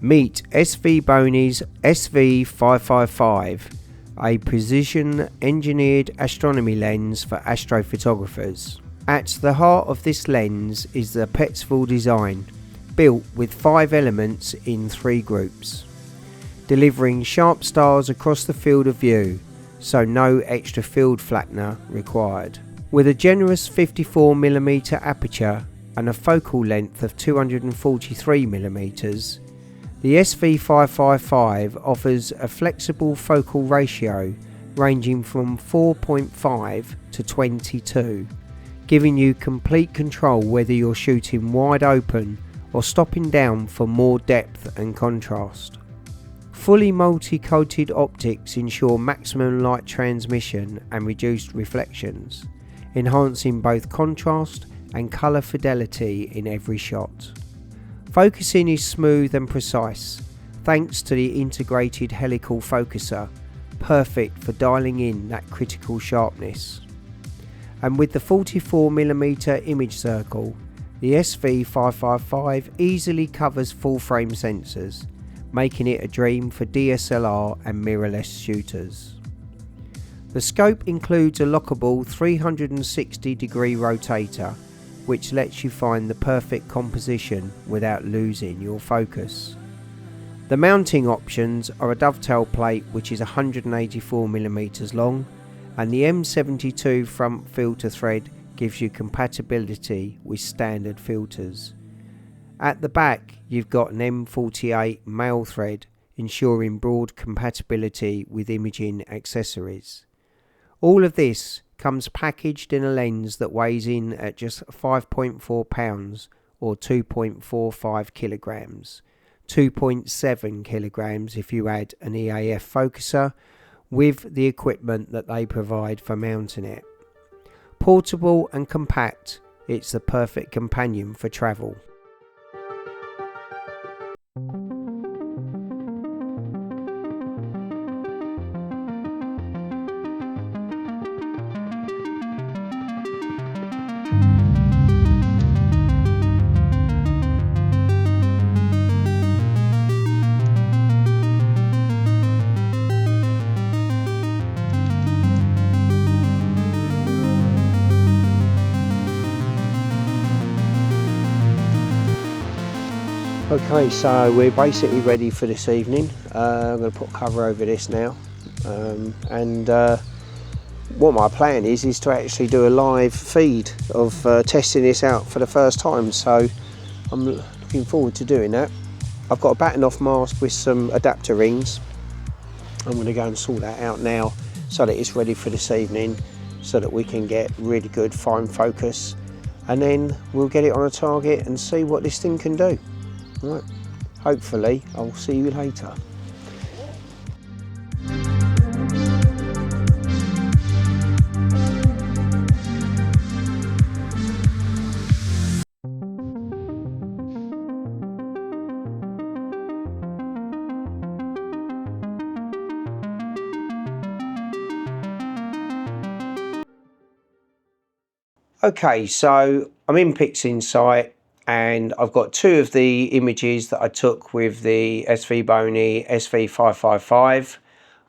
Meet SV Boney's SV555, a precision engineered astronomy lens for astrophotographers. At the heart of this lens is the Petzval design, built with 5 elements in 3 groups, delivering sharp stars across the field of view, so no extra field flattener required. With a generous 54mm aperture and a focal length of 243mm, the SV555 offers a flexible focal ratio ranging from 4.5 to 22, giving you complete control whether you're shooting wide open or stopping down for more depth and contrast. Fully multi-coated optics ensure maximum light transmission and reduced reflections, enhancing both contrast and colour fidelity in every shot. Focusing is smooth and precise, thanks to the integrated helical focuser, perfect for dialing in that critical sharpness. And with the 44mm image circle, the SV555 easily covers full frame sensors, making it a dream for DSLR and mirrorless shooters. The scope includes a lockable 360-degree rotator, which lets you find the perfect composition without losing your focus. The mounting options are a dovetail plate which is 184mm long, and the M72 front filter thread gives you compatibility with standard filters. At the back you've got an M48 male thread, ensuring broad compatibility with imaging accessories. All of this comes packaged in a lens that weighs in at just 5.4 pounds or 2.45 kilograms, 2.7 kilograms if you add an EAF focuser, with the equipment that they provide for mounting it. Portable and compact, it's the perfect companion for travel. Okay, so we're basically ready for this evening. I'm going to put cover over this now, and what my plan is to actually do a live feed of testing this out for the first time, so I'm looking forward to doing that. I've got a batten off mask with some adapter rings. I'm going to go and sort that out now so that it's ready for this evening, so that we can get really good fine focus, and then we'll get it on a target and see what this thing can do. Right. Hopefully I'll see you later. Okay, so I'm in PixInsight, and I've got 2 of the images that I took with the SV Boney SV555.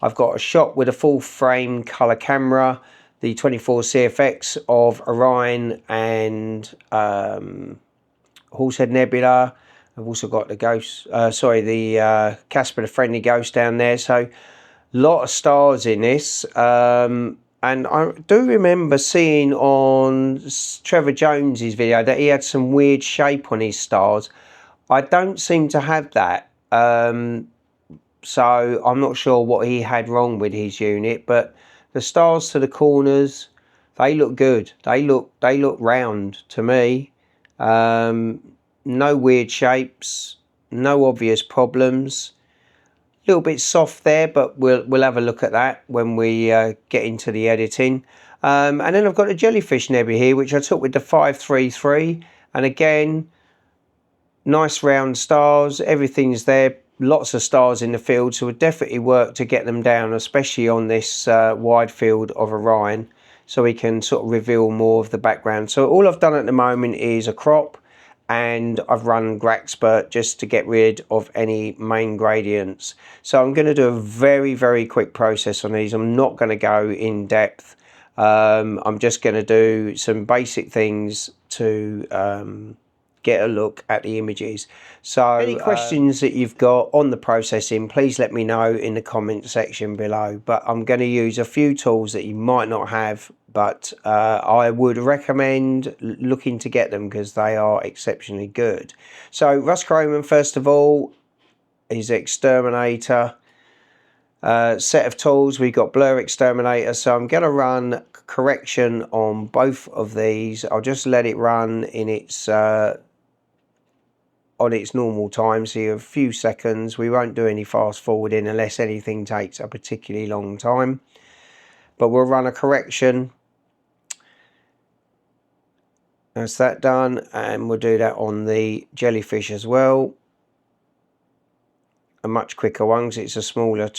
I've got a shot with a full frame colour camera, the 24 CFX of Orion and Horsehead Nebula. I've also got the Casper the Friendly Ghost down there. So a lot of stars in this. And I do remember seeing on Trevor Jones's video that he had some weird shape on his stars. I don't seem to have that. So I'm not sure what he had wrong with his unit, but the stars to the corners, they look good. They look round to me. No weird shapes, no obvious problems. A little bit soft there, but we'll have a look at that when we get into the editing. And then I've got a jellyfish nebula here, which I took with the 533, and again, nice round stars, everything's there, lots of stars in the field, so it would definitely work to get them down, especially on this wide field of Orion, so we can sort of reveal more of the background. So all I've done at the moment is a crop and I've run Graxpert just to get rid of any main gradients. So I'm going to do a very quick process on these. I'm not going to go in depth. I'm just going to do some basic things to get a look at the images. So any questions that you've got on the processing, please let me know in the comment section below. But I'm going to use a few tools that you might not have, but I would recommend looking to get them because they are exceptionally good. So Rust Chroman, first of all, is Exterminator. Set of tools, we've got Blur Exterminator. So I'm going to run correction on both of these. I'll just let it run in its on its normal time, so a few seconds. We won't do any fast forwarding unless anything takes a particularly long time, but we'll run a correction. That's that done, and we'll do that on the jellyfish as well. A much quicker one because it's a smaller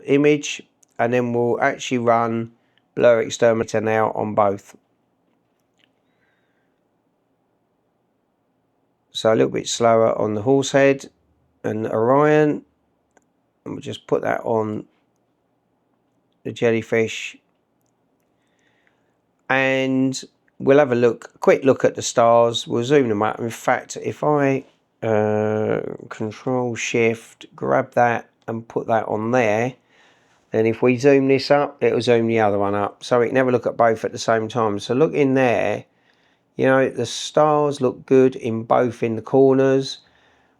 image, and then we'll actually run Blur Exterminator now on both. So a little bit slower on the Horsehead and Orion, and we'll just put that on the jellyfish, and we'll have a quick look at the stars. We'll zoom them up. In fact, if I Control Shift, grab that and put that on there, then if we zoom this up, it'll zoom the other one up, so we can have a look at both at the same time. So look in there. You know, the stars look good in both in the corners.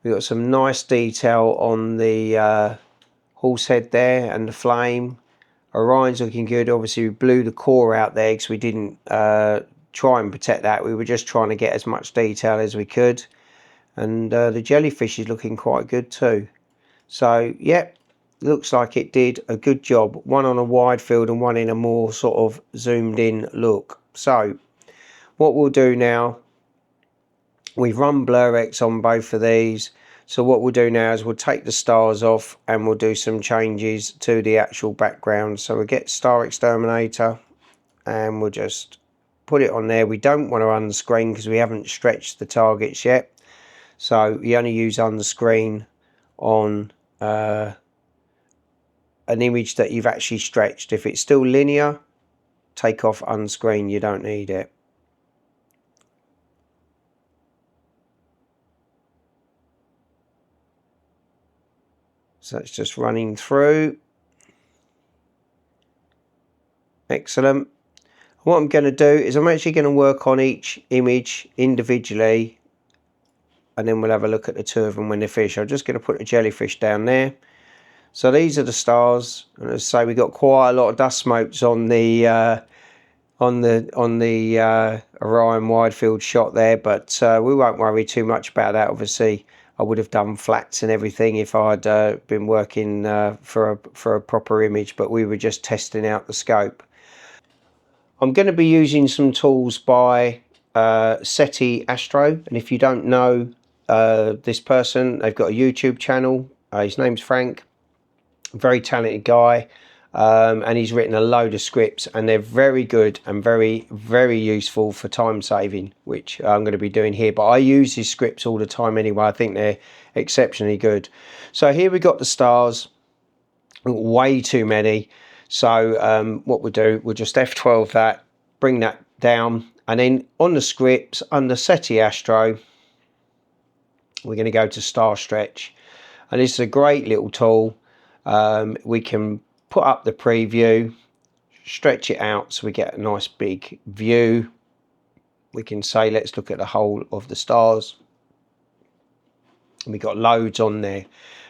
We've got some nice detail on the Horsehead there and the flame. Orion's looking good. Obviously, we blew the core out there because we didn't try and protect that. We were just trying to get as much detail as we could. And the jellyfish is looking quite good too. So, yep, looks like it did a good job. One on a wide field and one in a more sort of zoomed in look. So, what we'll do now, we've run Blur X on both of these. So what we'll do now is we'll take the stars off and we'll do some changes to the actual background. So we'll get Star Exterminator and we'll just put it on there. We don't want to unscreen because we haven't stretched the targets yet. So you only use unscreen on an image that you've actually stretched. If it's still linear, take off unscreen, you don't need it. So it's just running through. Excellent. What I'm going to do is I'm actually going to work on each image individually, and then we'll have a look at the two of them when they're finished. I'm just going to put the jellyfish down there. So these are the stars, and as I say, we got quite a lot of dust smokes on the Orion wide field shot there, but we won't worry too much about that. Obviously, I would have done flats and everything if I'd been working for a proper image, but we were just testing out the scope. I'm going to be using some tools by SETI Astro, and if you don't know this person, they've got a YouTube channel. His name's Frank, very talented guy, and he's written a load of scripts, and they're very good and very useful for time saving, which I'm going to be doing here. But I use his scripts all the time anyway. I think they're exceptionally good. So here we got the stars, way too many. So what we'll do, we'll just F12 that, bring that down, and then on the scripts under SETI Astro, we're going to go to Star Stretch, and this is a great little tool. We can put up the preview, stretch it out so we get a nice big view. We can say, let's look at the whole of the stars. And we've got loads on there,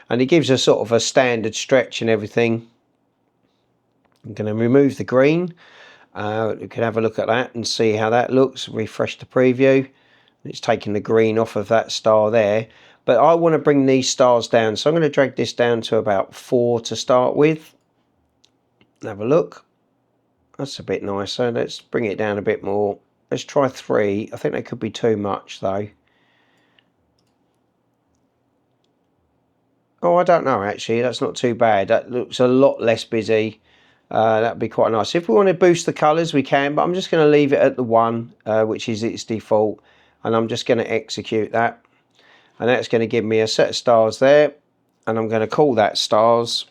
and it gives us sort of a standard stretch and everything. I'm going to remove the green. We can have a look at that and see how that looks. Refresh the preview. It's taking the green off of that star there. But I want to bring these stars down, so I'm going to drag this down to about 4 to start with. Have a look. That's a bit nicer. Let's bring it down a bit more. Let's try 3. I think that could be too much though. Oh, I don't know actually. That's not too bad. That looks a lot less busy. That'd be quite nice. If we want to boost the colours, we can, but I'm just going to leave it at the 1, which is its default. and I'm just going to execute that, and that's going to give me a set of stars there, and I'm going to call that stars.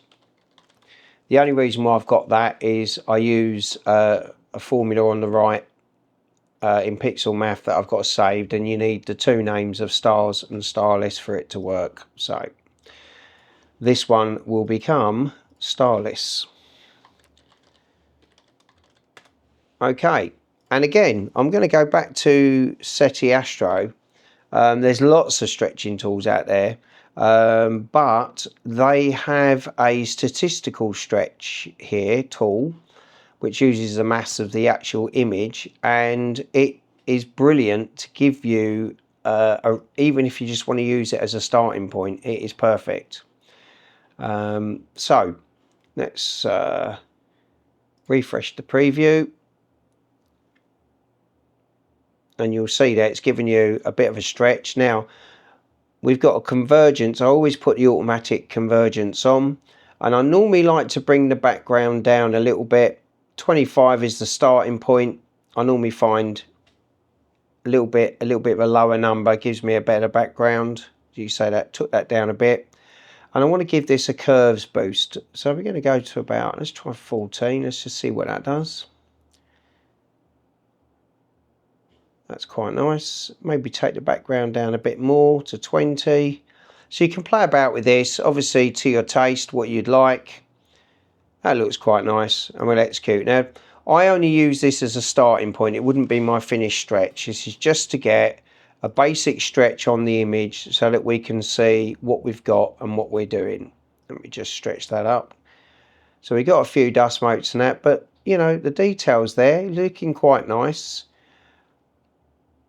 The only reason why I've got that is I use a formula on the right in pixel math that I've got saved, and you need the two names of stars and starless for it to work. So this one will become starless. Okay, and again I'm going to go back to SETI Astro. There's lots of stretching tools out there, but they have a statistical stretch here tool which uses the mass of the actual image, and it is brilliant to give you even if you just want to use it as a starting point, it is perfect. So let's refresh the preview, and you'll see that it's giving you a bit of a stretch. Now we've got a convergence. I always put the automatic convergence on, and I normally like to bring the background down a little bit. 25 is the starting point. I normally find a little bit of a lower number gives me a better background. You say that took that down a bit, and I want to give this a curves boost. So we're going to go to about, let's try 14. Let's just see what that does. That's quite nice. Maybe take the background down a bit more to 20. So you can play about with this, obviously to your taste, what you'd like. That looks quite nice. I'm going to execute. Now, I only use this as a starting point. It wouldn't be my finished stretch. This is just to get a basic stretch on the image so that we can see what we've got and what we're doing. Let me just stretch that up. So we got a few dust motes and that, but you know, the details there, looking quite nice.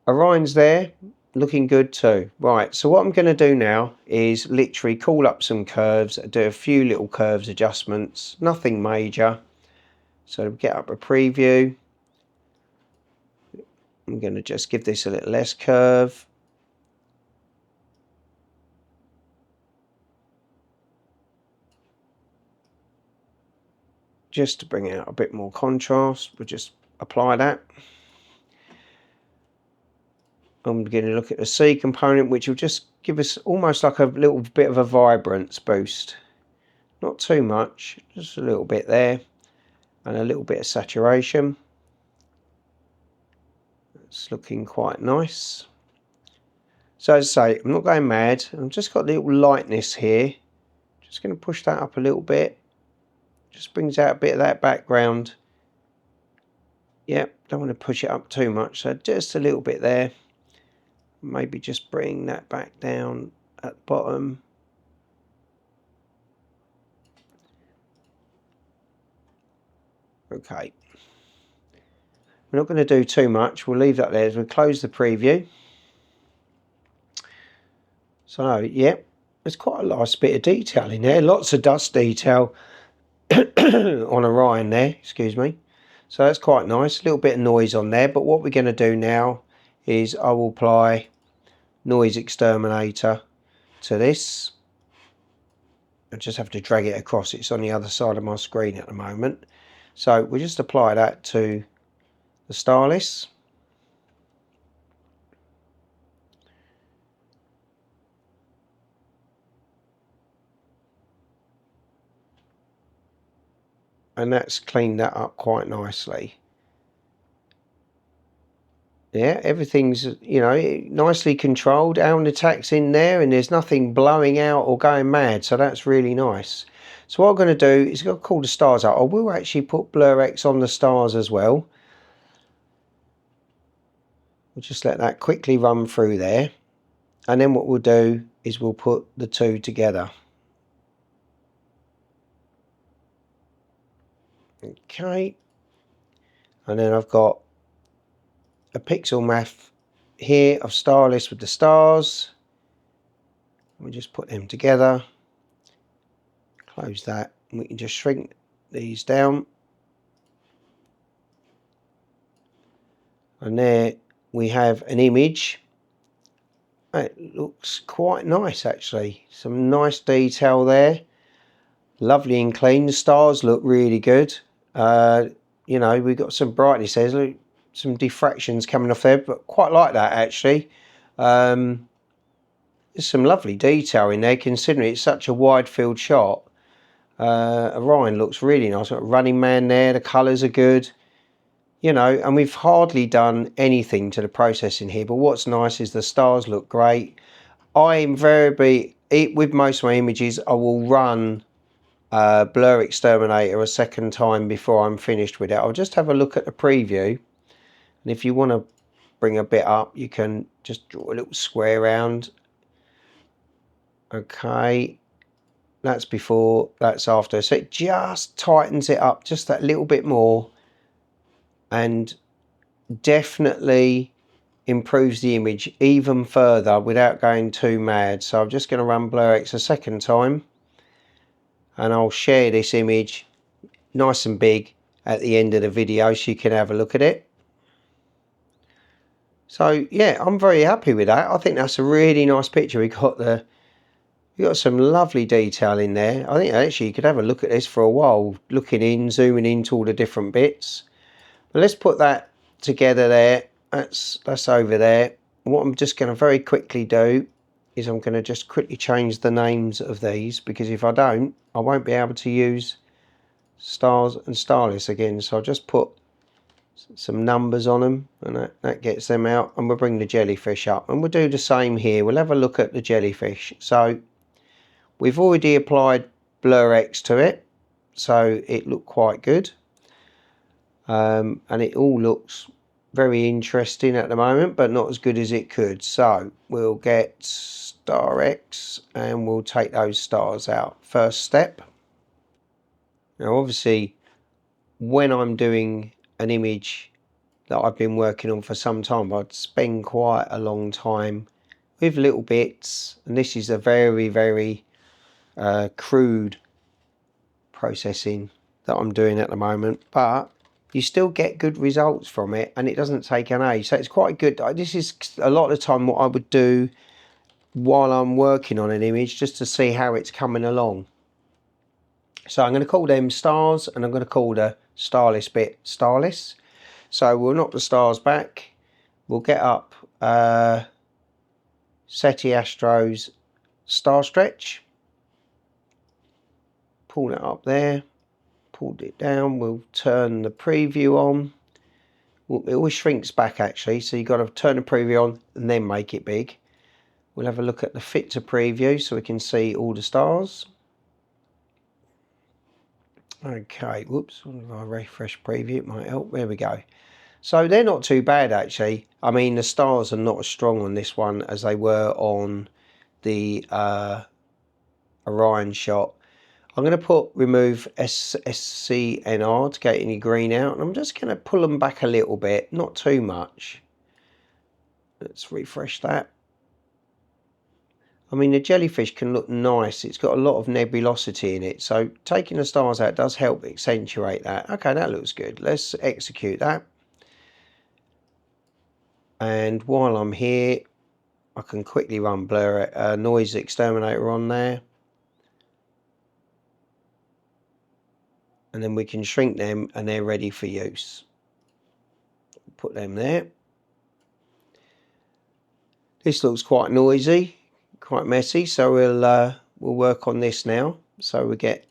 Orion's there, looking good too. Right, so what I'm going to do now is literally call up some curves, do a few little curves adjustments, nothing major. So get up a preview. I'm going to just give this a little less curve. Just to bring out a bit more contrast, we'll just apply that. I'm going to look at the C component, which will just give us almost like a little bit of a vibrance boost. Not too much, just a little bit there, and a little bit of saturation. It's looking quite nice. So as I say, I'm not going mad. I've just got a little lightness here. Just going to push that up a little bit. Just brings out a bit of that background. Yep, don't want to push it up too much, so just a little bit there. Maybe just bring that back down at the bottom. Okay. We're not going to do too much. We'll leave that there as we close the preview. So, yeah, there's quite a nice bit of detail in there. Lots of dust detail on Orion there, excuse me. So that's quite nice. A little bit of noise on there. But what we're going to do now is I will apply noise exterminator to this. I just have to drag it across. It's on the other side of my screen at the moment. So we'll just apply that to the starless. And that's cleaned that up quite nicely. Yeah, everything's, you know, nicely controlled. Allen attack's in there, and there's nothing blowing out or going mad, so that's really nice. So what I'm going to do is I'm going to call the stars out. I will actually put Blur X on the stars as well. We'll just let that quickly run through there, and then what we'll do is we'll put the two together. Okay, and then I've got a pixel math here of starless with the stars. We just put them together, close that, and we can just shrink these down, and there we have an image. It looks quite nice actually, some nice detail there, lovely and clean. The stars look really good. You know, we've got some brightness there. Look, some diffractions coming off there, but quite like that actually. There's some lovely detail in there considering it's such a wide field shot. Orion looks really nice. Got a running man there, the colours are good. You know, and we've hardly done anything to the processing here, but what's nice is the stars look great. I invariably, with most of my images, I will run Blur Exterminator a second time before I'm finished with it. I'll just have a look at the preview, and if you want to bring a bit up, you can just draw a little square around. Okay, that's before, that's after, so it just tightens it up just that little bit more and definitely improves the image even further without going too mad. So I'm just going to run Blur X a second time, and I'll share this image nice and big at the end of the video so you can have a look at it. So yeah, I'm very happy with that. I think that's a really nice picture. We got some lovely detail in there. I think actually you could have a look at this for a while, looking in, zooming into all the different bits. But let's put that together there. That's over there. What I'm just going to very quickly do is I'm going to just quickly change the names of these, because if I don't, I won't be able to use stars and starless again. So I'll just put some numbers on them, and that gets them out, and we'll bring the jellyfish up, and we'll do the same here. We'll have a look at the jellyfish. So we've already applied Blur X to it, so it looked quite good, and it all looks very interesting at the moment, but not as good as it could. So we'll get Star X and we'll take those stars out. First step. Now obviously when I'm doing an image that I've been working on for some time, I'd spend quite a long time with little bits, and this is a very crude processing that I'm doing at the moment, but you still get good results from it, and it doesn't take an age, so it's quite good. This is a lot of the time what I would do while I'm working on an image, just to see how it's coming along. So I'm going to call them stars, and I'm going to call the starless bit starless. So we'll knock the stars back, we'll get up SETI Astro's star stretch, pull it up there, pulled it down, we'll turn the preview on. It always shrinks back actually, so you've got to turn the preview on and then make it big. We'll have a look at the fit to preview so we can see all the stars. Okay, whoops, if I refresh preview it might help. There we go. So they're not too bad actually. I mean, the stars are not as strong on this one as they were on the Orion shot. I'm going to remove SCNR to get any green out, and I'm just going to pull them back a little bit, not too much. Let's refresh that. I mean, the jellyfish can look nice. It's got a lot of nebulosity in it, so taking the stars out does help accentuate that. Okay, that looks good. Let's execute that. And while I'm here, I can quickly run Blur Noise Exterminator on there. And then we can shrink them and they're ready for use. Put them there. This looks quite noisy, quite messy, so we'll work on this now. So we get,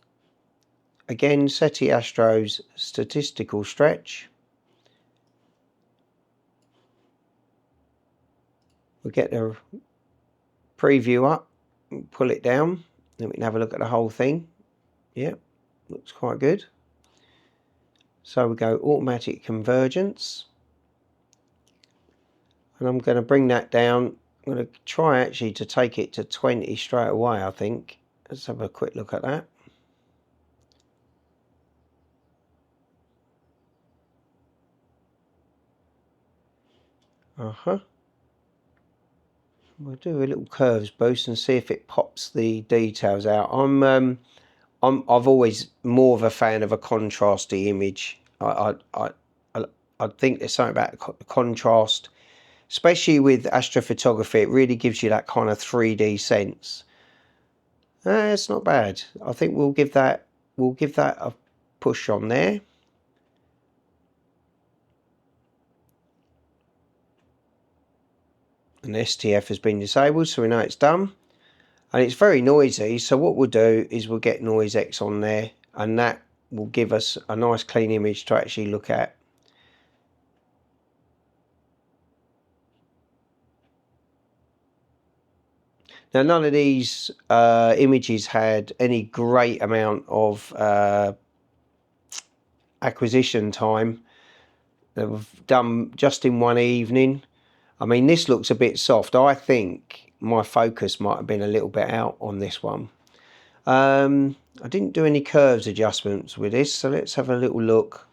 again, SETI Astro's statistical stretch. We'll get the preview up, pull it down, then we can have a look at the whole thing. Yep, looks quite good. So we go automatic convergence, and I'm going to bring that down. I'm going to try actually to take it to 20 straight away, I think. Let's have a quick look at that. We'll do a little curves boost and see if it pops the details out. I've always more of a fan of a contrasty image. I think there's something about contrast, especially with astrophotography. It really gives you that kind of 3D sense. It's not bad. I think we'll give that a push on there. And STF has been disabled, so we know it's done. And it's very noisy, so what we'll do is we'll get noise X on there, and that will give us a nice clean image to actually look at. Now, none of these images had any great amount of acquisition time. They were done just in one evening. I mean, this looks a bit soft. I think my focus might have been a little bit out on this one. I didn't do any curves adjustments with this, so let's have a little look.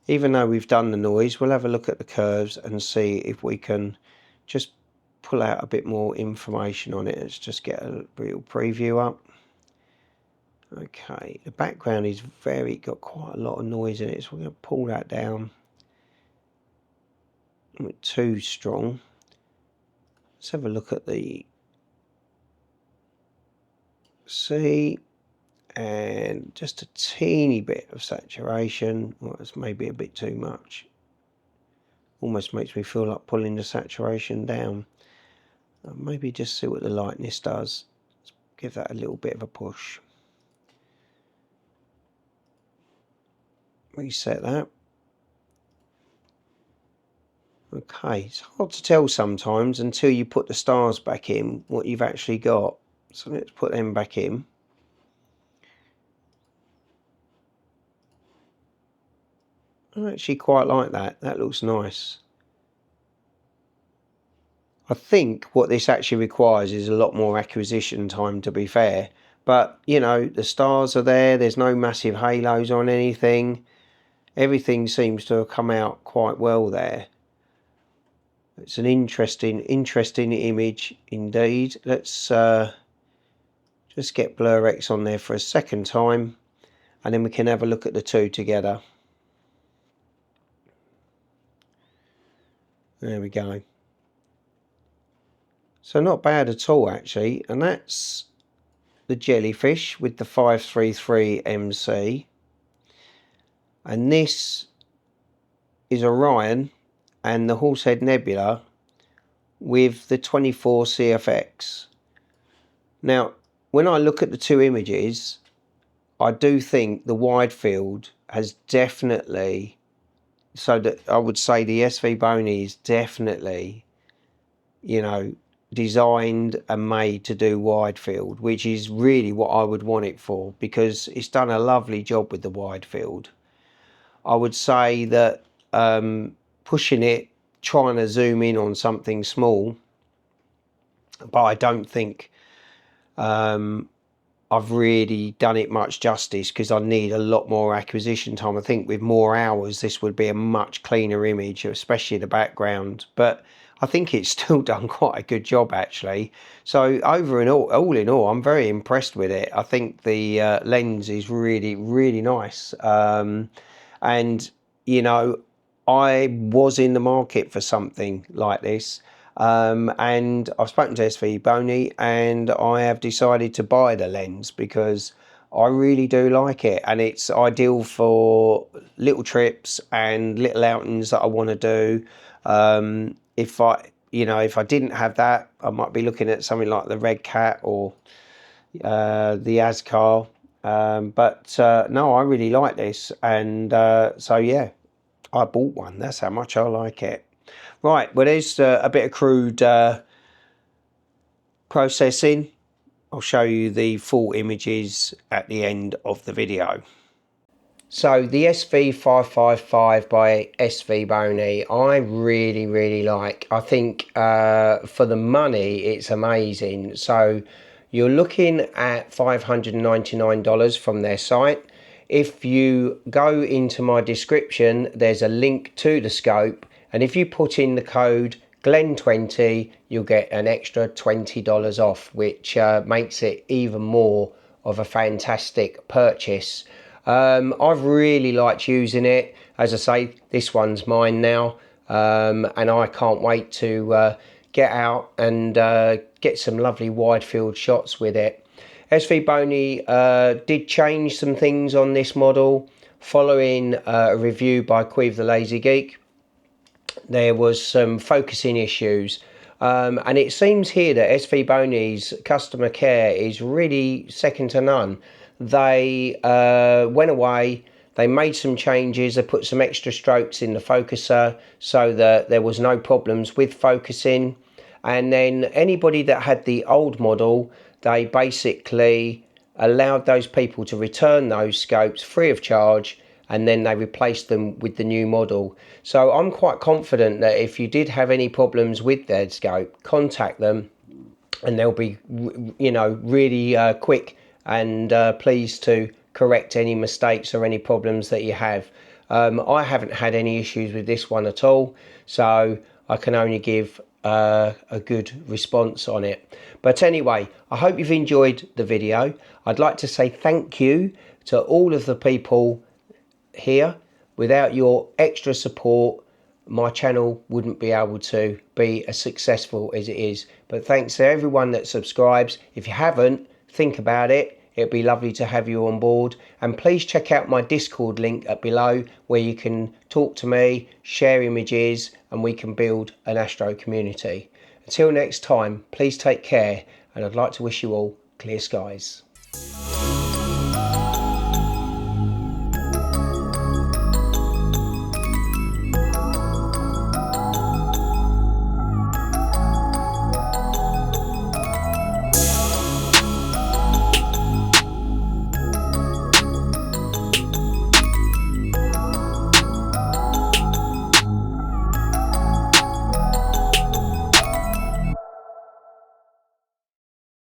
Even though we've done the noise, we'll have a look at the curves and see if we can just pull out a bit more information on it. Let's just get a real preview up. Okay, the background is got quite a lot of noise in it, so we're going to pull that down. Not too strong. Let's have a look at the sea, and just a teeny bit of saturation. Well, it's maybe a bit too much. Almost makes me feel like pulling the saturation down. Maybe just see what the lightness does. Let's give that a little bit of a push. Reset that. Okay, it's hard to tell sometimes until you put the stars back in what you've actually got. So let's put them back in. I actually quite like that. That looks nice. I think what this actually requires is a lot more acquisition time, to be fair. But, you know, the stars are there. There's no massive halos on anything. Everything seems to have come out quite well there. It's an interesting image indeed. Let's just get Blur X on there for a second time, and then we can have a look at the two together. There we go. So not bad at all, actually. And that's the jellyfish with the 533 MC. And this is Orion and the Horsehead Nebula with the 24 CFX. Now, when I look at the two images, I do think the wide field has definitely, so that I would say the SV Boney is definitely, you know, designed and made to do wide field, which is really what I would want it for, because it's done a lovely job with the wide field. I would say that pushing it, trying to zoom in on something small, but I don't think I've really done it much justice, because I need a lot more acquisition time. I think with more hours this would be a much cleaner image, especially the background, but I think it's still done quite a good job actually. So all in all, I'm very impressed with it. I think the lens is really nice, and you know, I was in the market for something like this, and I've spoken to SV Boney, and I have decided to buy the lens because I really do like it, and it's ideal for little trips and little outings that I want to do. If I didn't have that, I might be looking at something like the Red Cat or the Ascar, but no, I really like this, and so yeah, I bought one. That's how much I like it. Right, well, there's a bit of crude processing. I'll show you the full images at the end of the video. So the SV555 by SV Boney, I really like. I think for the money, it's amazing. So you're looking at $599 from their site. If you go into my description, there's a link to the scope, and if you put in the code Glenn20, you'll get an extra $20 off, which makes it even more of a fantastic purchase. I've really liked using it. As I say, this one's mine now, and I can't wait to get out and get some lovely wide field shots with it. SV Boney did change some things on this model following a review by Queeve the Lazy Geek. There was some focusing issues. And it seems here that SV Boney's customer care is really second to none. They went away, they made some changes, they put some extra strokes in the focuser so that there was no problems with focusing. And then anybody that had the old model, they basically allowed those people to return those scopes free of charge, and then they replaced them with the new model. So I'm quite confident that if you did have any problems with their scope, contact them and they'll be, you know, really quick and pleased to correct any mistakes or any problems that you have. I haven't had any issues with this one at all, so I can only give a good response on it. But anyway, I hope you've enjoyed the video. I'd like to say thank you to all of the people here. Without your extra support, my channel wouldn't be able to be as successful as it is. But thanks to everyone that subscribes. If you haven't, think about it. It'd be lovely to have you on board. And please check out my Discord link up below, where you can talk to me, share images, and we can build an astro community. Until next time, please take care, and I'd like to wish you all clear skies.